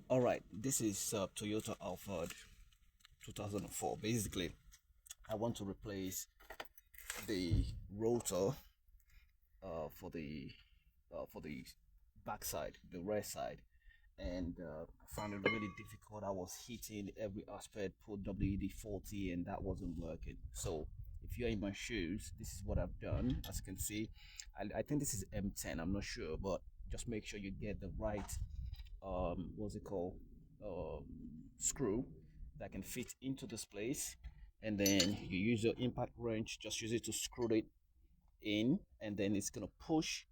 All right, this is Toyota Alphard 2004. Basically, I want to replace the rotor for the backside, the rear side, and I found it really difficult. I was hitting every aspect, put WD-40, and that wasn't working. So if you're in my shoes, this is what I've done. As you can see, I think this is M10. I'm not sure, but just make sure you get the right what's it called um, screw that can fit into this place, and then you use your impact wrench. Just use it to screw it in, and then it's gonna push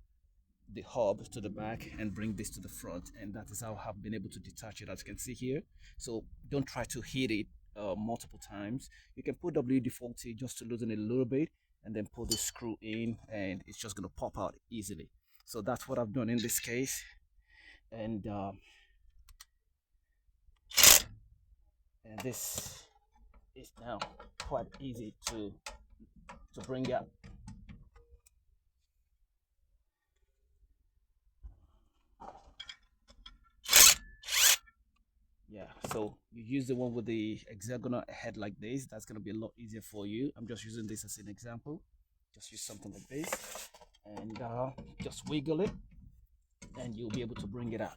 the hub to the back and bring this to the front, and that is how I've been able to detach it, as you can see here. So don't try to hit it multiple times. You can put WD-40 just to loosen it a little bit, and then pull the screw in, and it's just gonna pop out easily. So that's what I've done in this case, and this is now quite easy to bring out. Yeah, so you use the one with the hexagonal head like this. That's going to be a lot easier for you. I'm just using this as an example. Just use something like this, and just wiggle it, and you'll be able to bring it out.